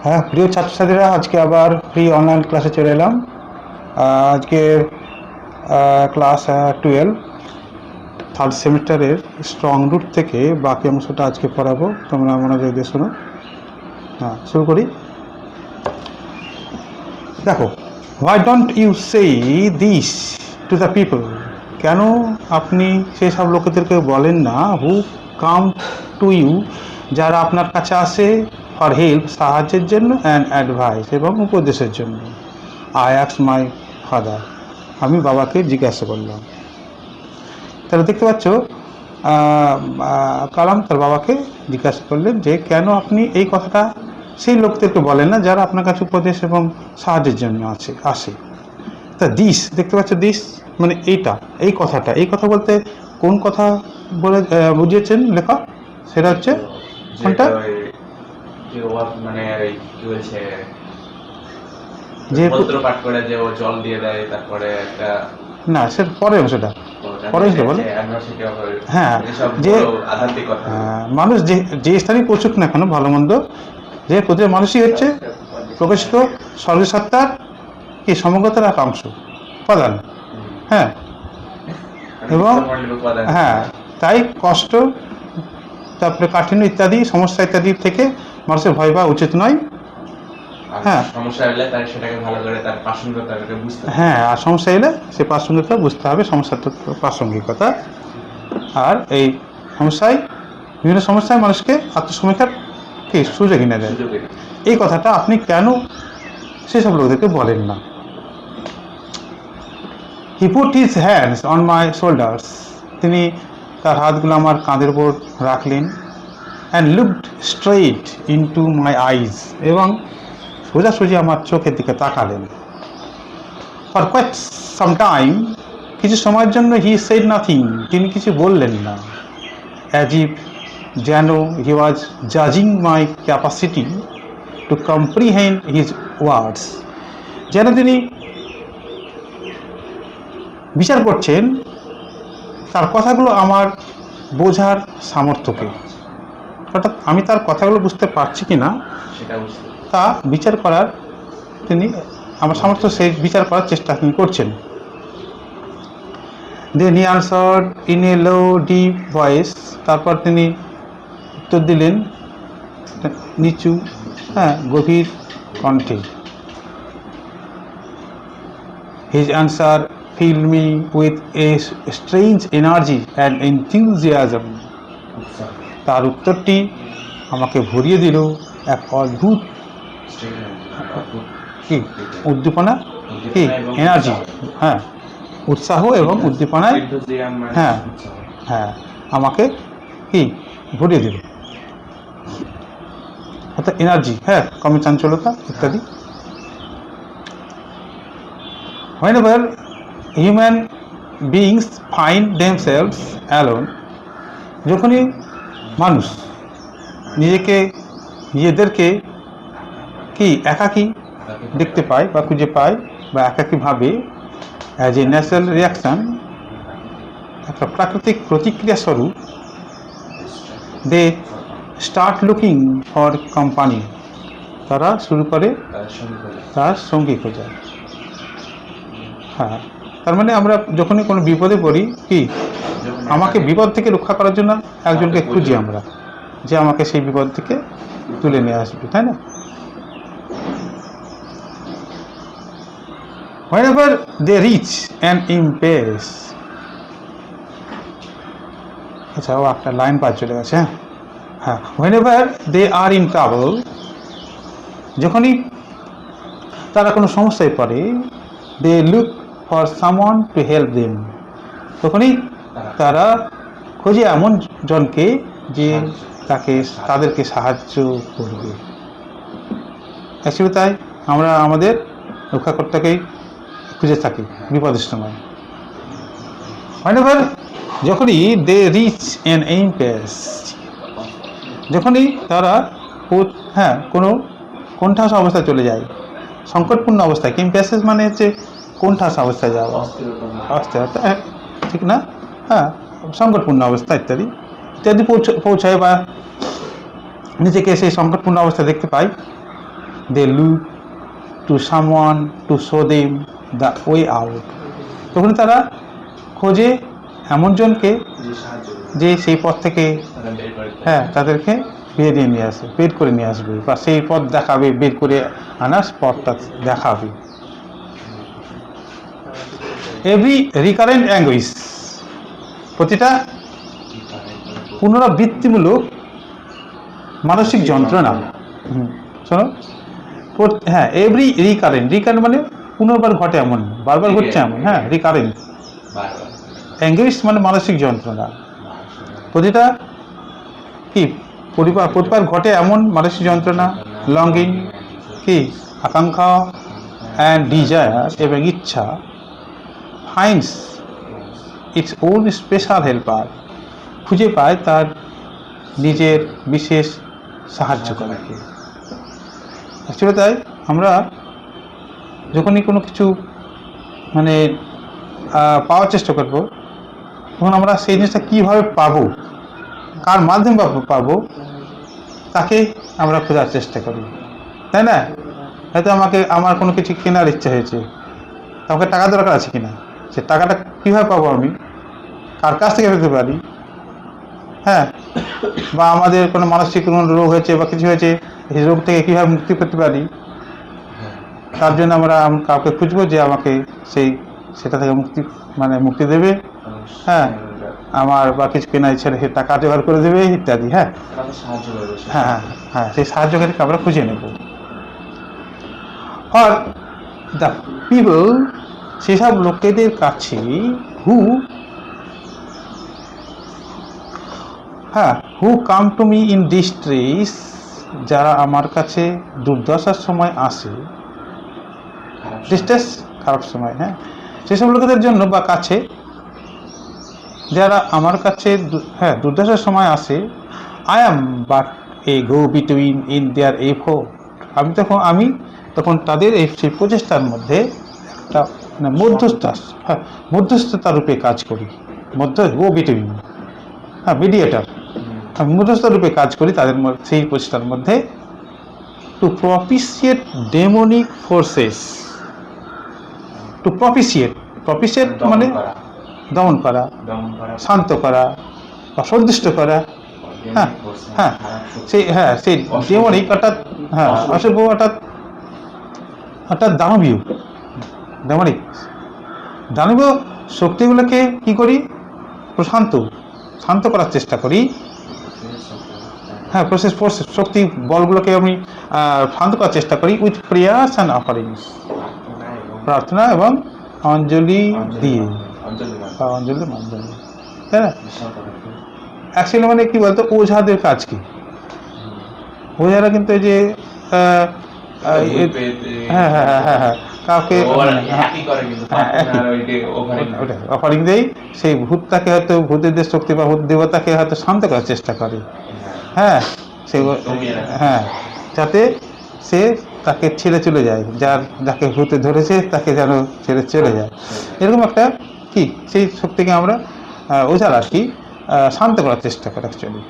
হ্যাঁ, প্রিয় ছাত্রছাত্রীরা, আজকে আবার ফ্রি অনলাইন ক্লাসে চলে এলাম। আজকে ক্লাস 12 থার্ড সেমিস্টারের স্ট্রং রুট থেকে বাকি অংশটা আজকে পড়াবো। তোমরা মনোযোগ দিয়ে শোনো। হ্যাঁ, শুরু করি। দেখো, why don't you say this to the people? কেন আপনি সেই সব লোকেদেরকে বলেন না হু কাম টু ইউ, যারা আপনার কাছে আসে ফর হেল্প, সাহায্যের জন্য, অ্যান্ড অ্যাডভাইস, এবং উপদেশের জন্য। আই অ্যাক্স মাই ফাদার, আমি বাবাকে জিজ্ঞাসা করলাম। তাহলে দেখতে পাচ্ছ, কালাম তার বাবাকে জিজ্ঞাসা করলেন যে কেন আপনি এই কথাটা সেই লোকদেরকে বলেন না যারা আপনার কাছে উপদেশ এবং সাহায্যের জন্য আসে। তা দিস দেখতে পাচ্ছ, দিস মানে এইটা, এই কথা বলতে কোন কথা বলে বুঝিয়েছেন লেখক? সেটা হচ্ছে কোনটা? মানে কি বলছে, যে মন্ত্র পাঠ করে যে ও জল দিয়ে দেয়, তারপরে একটা না, সে পরের অংশটা বলে। হ্যাঁ, যে আধ্যাত্মিক কথা। মানুষ যে স্থানে পৌঁছুক না কেন, ভালো মন্দ, যে প্রতিটা মানুষই হচ্ছে প্রকাশিত সর্বসত্তার কি সমগ্রতার এক অংশ, উপাদান। হ্যাঁ, এবং হ্যাঁ, তাই কষ্ট, তারপরে কাঠিন্য ইত্যাদি সমস্যা ইত্যাদি থেকে মানুষের ভয় পাওয়া উচিত নয়। হ্যাঁ, সমস্যা এলে তাই সেটাকে ভালো করে তার প্রাসঙ্গিকতাকে বুঝতে হবে। হ্যাঁ, আর সমস্যা এলে সে প্রাসঙ্গিকতা বুঝতে হবে, সমস্যার প্রাসঙ্গিকতা। আর এই বিভিন্ন সমস্যায় মানুষকে আত্মসমীক্ষার কি সুযোগ এনে দেয়। এই কথাটা আপনি কেন সেসব লোকদেরকে বলেন না? He put his hands on my shoulders, তিনি তার হাতগুলো আমার কাঁধের উপর রাখলেন। And looked straight into my eyes, এবং সোজাসুজি আমার চোখের দিকে তাকালেন। ফর কোয়াইট সাম টাইম, কিছু সময়ের জন্য হি সেড নাথিং, তিনি কিছু বললেন না। অ্যাজ ইফ, যেন হি ওয়াজ জাজিং my capacity to comprehend his words, যেন তিনি বিচার করছেন তার কথাগুলো আমার বোঝার সামর্থ্যকে, অর্থাৎ আমি তার কথাগুলো বুঝতে পারছি কি না তা বিচার করার তিনি আমার সামর্থ্য, সেই বিচার করার চেষ্টা তিনি করছেন। Then he answered in a low deep voice, তারপর তিনি উত্তর দিলেন নিচু, গভীর কণ্ঠে। His answer filled me with a strange energy and enthusiasm, তার উত্তরটি আমাকে ভরিয়ে দিল এক অদ্ভুত কি উদ্দীপনা, কি এনার্জি, হ্যাঁ, উৎসাহ এবং উদ্দীপনায়, হ্যাঁ হ্যাঁ, আমাকে কি ভরিয়ে দিল, অর্থাৎ এনার্জি, হ্যাঁ, কমে চাঞ্চলতা ইত্যাদি। Whenever human beings find themselves alone, যখনই মানুষ নিজেদেরকে কি একাকী দেখতে পায় বা খুঁজে পায় বা একাকী ভাবে, অ্যাজ এ ন্যাচারাল রিয়াকশন, একটা প্রাকৃতিক প্রতিক্রিয়া স্বরূপ, they start looking for company, তারা শুরু করে তার সঙ্গী খোঁজা। হ্যাঁ, তার মানে আমরা যখনই কোনো বিপদে পড়ি, কি আমাকে বিপদ থেকে রক্ষা করার জন্য একজনকে খুঁজি আমরা, যে আমাকে সেই বিপদ থেকে তুলে নিয়ে আসবে, তাই না? Whenever they reach an impasse, আচ্ছা, ও একটা লাইন পার চলে গেছে। হ্যাঁ, whenever they are in trouble, যখনই তারা কোনো সমস্যায় পড়ে, they look for someone to help them, তখনই তারা খোঁজে এমন জনকে যে তাদেরকে সাহায্য করবে। অ্যাকচুয়ালি তাই আমরা আমাদের রক্ষাকর্তাকেই খুঁজে থাকি বিপদের সময়। যখনই দে রিচ অ্যান ইম্প্যাস, যখনই তারা কোনো কোণঠাসা অবস্থায় চলে যায়, সংকটপূর্ণ অবস্থায়, ইম্প্যাসেস মানে হচ্ছে কোণঠাসা অবস্থায় যাওয়া, অস্থিরতা, ঠিক না? হ্যাঁ, সংকটপূর্ণ অবস্থা ইত্যাদি পৌঁছায় বা নিজেকে সেই সংকটপূর্ণ অবস্থা দেখতে পাই, they look to someone to show them the way out. তখন তারা খোঁজে এমন জনকে যে সাহায্য করবে, যে সেই পথ থেকে তারা বের করে দেয়। হ্যাঁ তাদেরকে বেরিয়ে নিয়ে আসবে, বের করে নিয়ে আসবে, বা সেই পথ দেখাবে, বের করে আনার পথটা দেখাবে। এভরি রিকারেন্ট অ্যাঙ্গুইশ, প্রতিটা পুনরাবৃত্তিমূলক মানসিক যন্ত্রণা। শোনো, হ্যাঁ এভরি রিকারেন্ট, রিকারেন্ট মানে পুনর্বার ঘটে এমন, বারবার ঘটছে এমন, হ্যাঁ রিকারেন্ট। বারবার অ্যাঙ্গুইশ মানে মানসিক যন্ত্রণা, প্রতিটা কি প্রতিবার ঘটে এমন মানসিক যন্ত্রণা, লঙ্গিং কি আকাঙ্ক্ষা অ্যান্ড ডিজায়ার এবং ইচ্ছা, finds its own special helper, খুঁজে পায় তার নিজের বিশেষ সাহায্যকারীকে। অ্যাকচুয়ালি তাই আমরা যখনই কোনো কিছু মানে পাওয়ার চেষ্টা করবো, তখন আমরা সেই জিনিসটা কীভাবে পাবো, কার মাধ্যমে পাবো, তাকে আমরা খোঁজার চেষ্টা করি, তাই না? হয়তো আমার কোনো কিছু কেনার ইচ্ছা হয়েছে, আমাকে টাকা দরকার আছে কিনা, সে টাকাটা কীভাবে পাবো, আমি কার কাছ থেকে পেতে পারি, হ্যাঁ, বা আমাদের কোনো মানসিক কোনো রোগ হয়েছে বা কিছু হয়েছে, এই রোগ থেকে কীভাবে মুক্তি পেতে পারি, তার জন্য আমরা কাউকে খুঁজবো যে আমাকে সেটা থেকে মুক্তি দেবে, হ্যাঁ, আমার বা কিছু কেনা ইচ্ছা রেখে টাকা জোগাড় করে দেবে ইত্যাদি। হ্যাঁ সাহায্য করবে। হ্যাঁ হ্যাঁ, সেই সাহায্যকারীকে আমরা খুঁজে নেব। ফর দ্য পিপল, সেসব লোকেদের কাছে who come to me in distress, যারা আমার কাছে দুর্দশার সময় আসে, ডিস্ট্রেস খারাপ সময়, হ্যাঁ, সেসব লোকেদের জন্য বা কাছে যারা আমার কাছে দুর্দশার সময় আসে, I am but A go between in their effort, আমি তখন তাদের সেই প্রচেষ্টার মধ্যে একটা মধ্যস্থতা রূপে কাজ করি, গো বিটুইন, মিডিয়েটার, মধ্যস্থতা রূপে কাজ করি তাদের সেই প্রচেষ্টার মধ্যে, টু প্রপিসিয়েট ডেমনিক ফোর্সেস, টু প্রপিসিয়েট মানে দমন করা, শান্ত করা বা সন্তুষ্ট করা, সেই ডেমনিক অশুভ অর্থাৎ দানবীয় শক্তিগুলোকে কি করি, শান্ত করার চেষ্টা করি, শক্তি বলগুলোকে আমি শান্ত করার চেষ্টা করি, উইথ প্রেয়ার্স অ্যান্ড অফারিংস, প্রার্থনা এবং অঞ্জলি দিয়ে, অঞ্জলির মাধ্যমে, তাই না? অ্যাকচুয়ালি মানে কি বলতো, ওঝাদের কাজ কি, ওঝারা কিন্তু এই যে কাউকে অফারিং দেয়, সেই ভূতটাকে হয়তো ভূতের শক্তি বা ভূত দেবতাকে হয়তো শান্ত করার চেষ্টা করে, হ্যাঁ, যাতে সে তাকে ছেড়ে চলে যায়, যাকে ভূতে ধরেছে তাকে যেন ছেড়ে চলে যায়, এরকম একটা কি সেই শক্তিকে আমরা ওঝারা আর কি শান্ত করার চেষ্টা করে actually.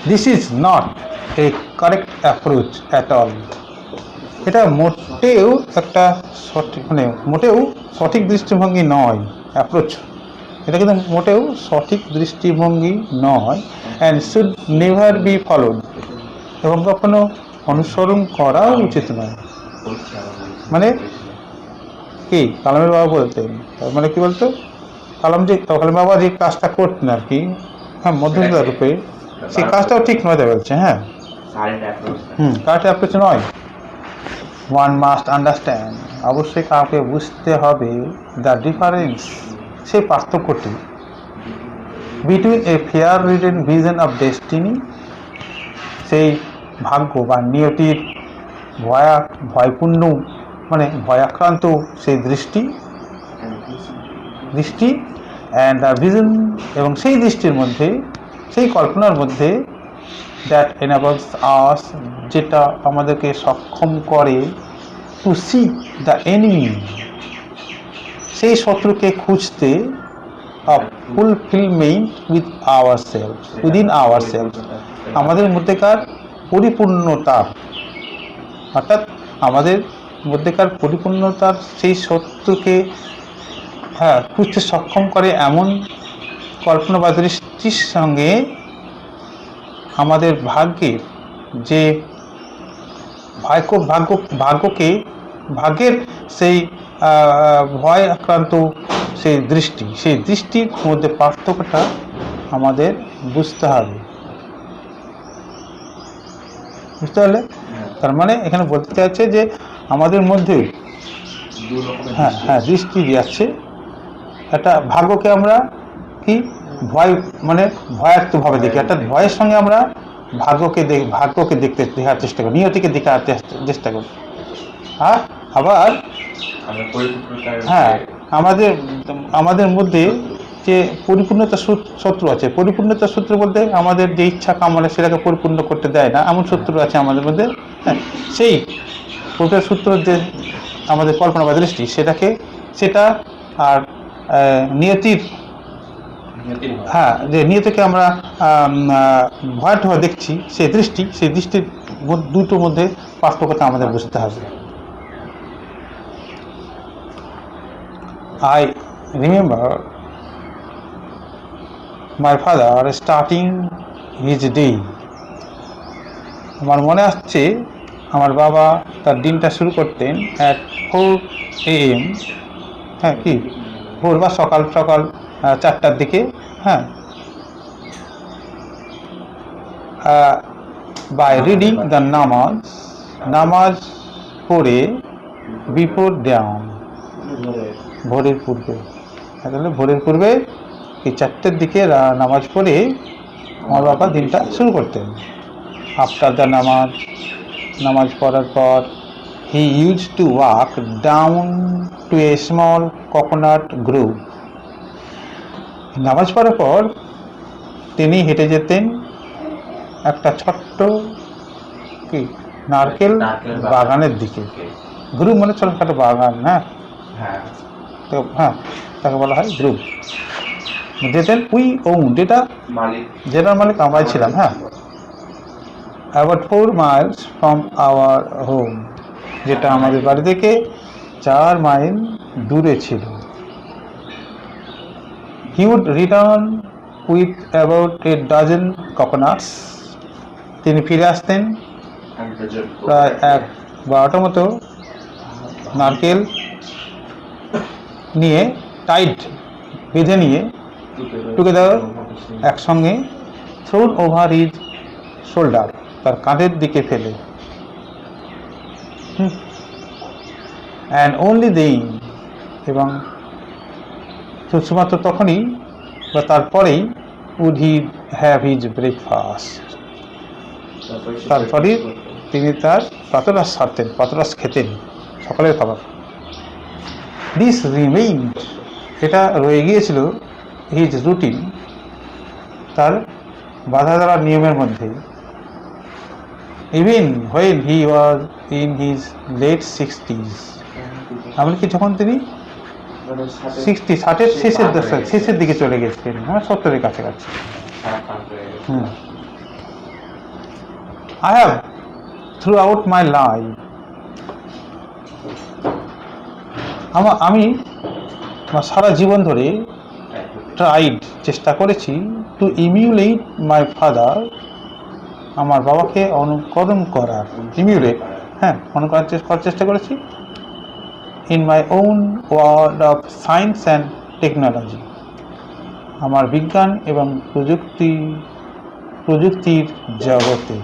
This is not a correct approach at all, এটা মোটেও একটা সঠিক দৃষ্টিভঙ্গি নয়, অ্যাপ্রোচ, এটা কিন্তু মোটেও সঠিক দৃষ্টিভঙ্গি নয়, and should never be followed, এবং কখনো অনুসরণ করা উচিত নয়। মানে কি কালামের বাবা বলতেন, মানে কি বলতো, কালাম বাবা যে কাজটা করতেন আর কি, হ্যাঁ, মধ্যস্থতা রূপে, সেই কাজটাও ঠিক নয় বলছে, হ্যাঁ, কারেক্ট অ্যাপ্রোচ নয়। ওয়ান মাস্ট আন্ডারস্ট্যান্ড, অবশ্যই কাউকে বুঝতে হবে দ্য ডিফারেন্স, সেই পার্থক্যটি, between a fair written vision of destiny, সেই ভাগ্য বা নিয়তির ভয়পূর্ণ মানে ভয়াক্রান্ত সেই দৃষ্টি অ্যান্ড দ্য ভিশন, এবং সেই দৃষ্টির মধ্যে, সেই কল্পনার মধ্যে, দ্যাট এনাবলস আস, যেটা আমাদেরকে সক্ষম করে, টু সি দ্য এনিমি, সেই শত্রুকে খুঁজতে, of fulfillment with ourselves, within ourselves, আমাদের মধ্যেকার পরিপূর্ণতা, অর্থাৎ আমাদের মধ্যেকার পরিপূর্ণতার সেই সত্যকে বুঝতে সক্ষম করে এমন কল্পনা বা দৃষ্টির সঙ্গে আমাদের ভাগ্যের যে ভাগ্যের সেই ভয় আক্রান্ত সেই দৃষ্টির মধ্যে পার্থক্যটা আমাদের বুঝতে হবে। বুঝতে পারলে? তার মানে এখানে বলতে চাইছে যে আমাদের মধ্যে দৃষ্টি আছে। একটা ভাগ্যকে আমরা কি ভয়ার্থভাবে দেখি, অর্থাৎ ভয়ের সঙ্গে আমরা ভাগ্যকে দেখার চেষ্টা করি, নিয়তিকে দেখার চেষ্টা করি। আবার আমাদের মধ্যে যে পরিপূর্ণতা শত্রু আছে, পরিপূর্ণতা শত্রু বলতে আমাদের যে ইচ্ছা কামনা সেটাকে পরিপূর্ণ করতে দেয় না, এমন শত্রু আছে আমাদের মধ্যে। সেই শত্রুর যে আমাদের কল্পনা বা দৃষ্টি সেটা আর নিয়তির যে নিয়তিকে আমরা ভয়ার্থভাবে দেখছি, সেই দৃষ্টির দুটোর মধ্যে পার্থক্যতা আমাদের বুঝতে হবে। I remember my father starting his day. আমার মনে আসছে আমার বাবা তার দিনটা শুরু করতেন at 4 AM, কি ভোর বা সকাল 4টার দিকে, by reading the নামাজ পড়ে before dawn, ভোরের পূর্বে। তাহলে ভোরের পূর্বে এই 4টের দিকে নামাজ পড়ে আমার বাবা দিনটা শুরু করতেন। আফটার দ্য নামাজ পড়ার পর he used to walk down to a small coconut grove. নামাজ পড়ার পর তিনি হেঁটে যেতেন একটা ছোট্ট নারকেল বাগানের দিকে। গ্রুপ মানে ছোটখাটো বাগান, তাকে বলা হয় গ্রুপ। যেতেন যেটার মালিক আমরাই ছিলাম। about 4 miles from our home, যেটা আমাদের বাড়ি থেকে 4 মাইল দূরে ছিল। he would return with about a dozen coconuts. তিনি ফিরে আসতেন প্রায় 12টার মতো নারকেল নিয়ে, বেঁধে নিয়ে, টুগেদার একসঙ্গে, thrown over his shoulder, তার কাঁধের দিকে ফেলে। and only then, এবং শুধুমাত্র তখনই বা তারপরেই would he have his breakfast, তারপরে তিনি তার প্রাতরাশ খেতেন, সকালের খাবার। this remained, এটা রয়ে গিয়েছিল his routine, তার বাধা ধরা নিয়মের মধ্যে। even when he was in his late 60s, এমনকি যখন তিনি 60-এর শেষের দিকে চলে গেছিলেন, 70-এর কাছাকাছি। I have throughout my life, আমি সারা জীবন ধরে চেষ্টা করেছি to emulate my father, আমার বাবাকে অনুকরণ করার, অনুকরণ করার চেষ্টা করেছি in my own world of science and technology, আমার বিজ্ঞান এবং প্রযুক্তির জগতে।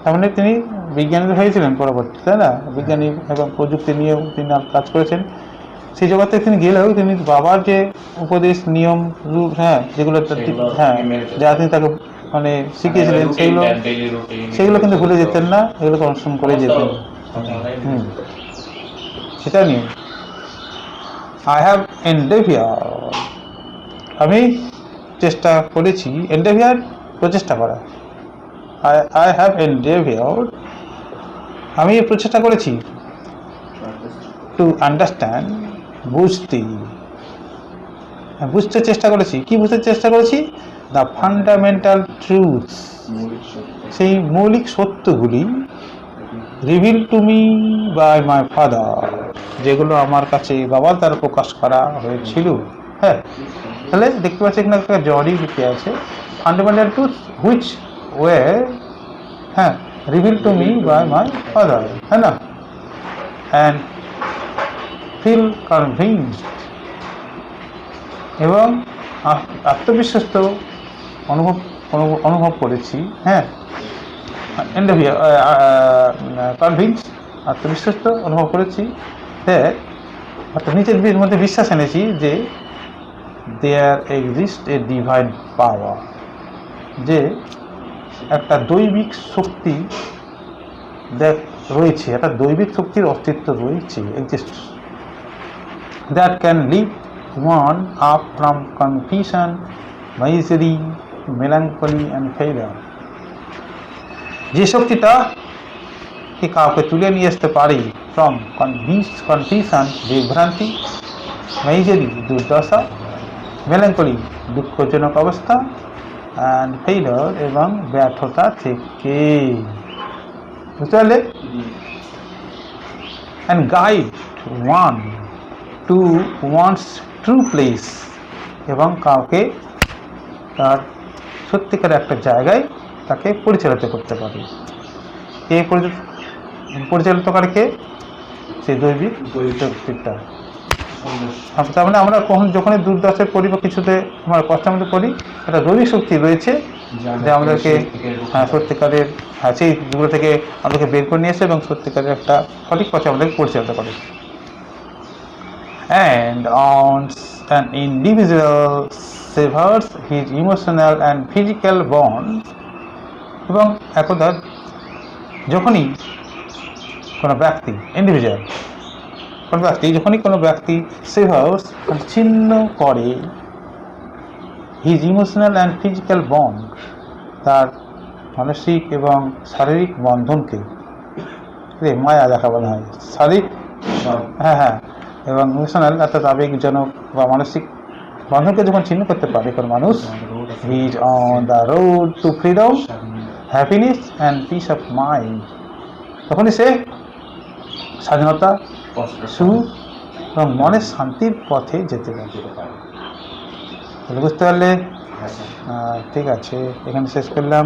তার মানে তিনি বিজ্ঞানী হয়েছিলেন পরবর্তী, তাই না? বিজ্ঞানী এবং প্রযুক্তি নিয়েও তিনি কাজ করেছেন। সেই জগতে তিনি গেলেও তিনি বাবার যে উপদেশ, নিয়ম, রুল, যেগুলো যা তিনি তাকে শিখিয়েছিলেন, সেগুলো কিন্তু ভুলে যেতেন না, এগুলোকে অনুসরণ করে যেতেন। সেটা নিয়ে I have endeavored, আমি চেষ্টা করেছি, প্রচেষ্টা করা। I have endeavored, আমি প্রচেষ্টা করেছি to understand, বুঝতে, বুঝতে চেষ্টা করেছি। কি বুঝতে চেষ্টা করেছি? দ্য ফান্ডামেন্টাল ট্রুথস, মৌলিক সত্য। সেই মৌলিক সত্যগুলি reveal to me by my father, যেগুলো আমার কাছে বাবার দ্বারা প্রকাশ করা হয়েছিল। হ্যাঁ, তাহলে দেখতে পাচ্ছি এখানে একটা জরি লিখে আছে, ফান্ডামেন্টাল ট্রুথ হুইচ ওয়ে, হ্যাঁ, reveal to me by my father, হ্যাঁ না, অ্যান্ড ফিল কনভিন্সড, এবং আত্মবিশ্বাস্ত অনুভব করেছি। হ্যাঁ, কনভিন্স, আত্মবিশ্বাস্ত অনুভব করেছি, হ্যাঁ, অর্থাৎ নিজের মধ্যে বিশ্বাস এনেছি যে দেয়ার এক্সিস্ট এ ডিভাইন পাওয়ার, যে একটা দৈবিক শক্তি রয়েছে, একটা দৈবিক শক্তির অস্তিত্ব রয়েছে, এক্সিস্ট, দ্যাট ক্যান লিভ one up from confusion, misery, melancholy and failure, যে শক্তিটা কি কাউকে তুলে নিয়ে আসতে পারে ফ্রম কনফিউশন, বিভ্রান্তি, মাইজারি, দুর্দশা, মেলাঙ্কলি, দুঃখজনক অবস্থা, অ্যান্ড ফেইলার, এবং ব্যর্থতা থেকে। বুঝতে পারলে? And guide one to one's true place, এবং কাউকে তার সত্যিকার একটা জায়গায় তাকে পরিচালিত করতে পারে। কে পরিচালিত করে? কে? সেই দৈবিক শক্তিটা। তার মানে আমরা যখনই দুর্দশায় পড়ি বা কিছুতে আমরা কষ্টের মধ্যে পড়ি, একটা দৈবিক শক্তি রয়েছে যে আমাদেরকে সত্যিকারের সেইগুলো থেকে আমাদেরকে বের করে নিয়ে আসে এবং সত্যিকারের একটা সঠিক পথে আমাদেরকে পরিচালিত করে। And on an individual severs his emotional and physical bond, এবং একদা যখনই কোনো ব্যক্তি, ইন্ডিভিজুয়াল কোনো ব্যক্তি, যখনই কোনো ব্যক্তি সেভার্স, ছিন্ন করে, his emotional and physical bond, তার মানসিক এবং শারীরিক বন্ধনকে, মায়া দেখা বলা হয়, শারীরিক, হ্যাঁ, এবং ইমোশনাল অর্থাৎ আবেগজনক বা মানসিক বন্ধনকে যখন ছিন্ন করতে পারে কোনো মানুষ, he is on the road two freedom, happiness and piece of mind, তখনই সে স্বাধীনতা, সুখ এবং মনের শান্তির পথে যেতে পারে। বুঝতে পারলে? ঠিক আছে, এখানে শেষ করলাম।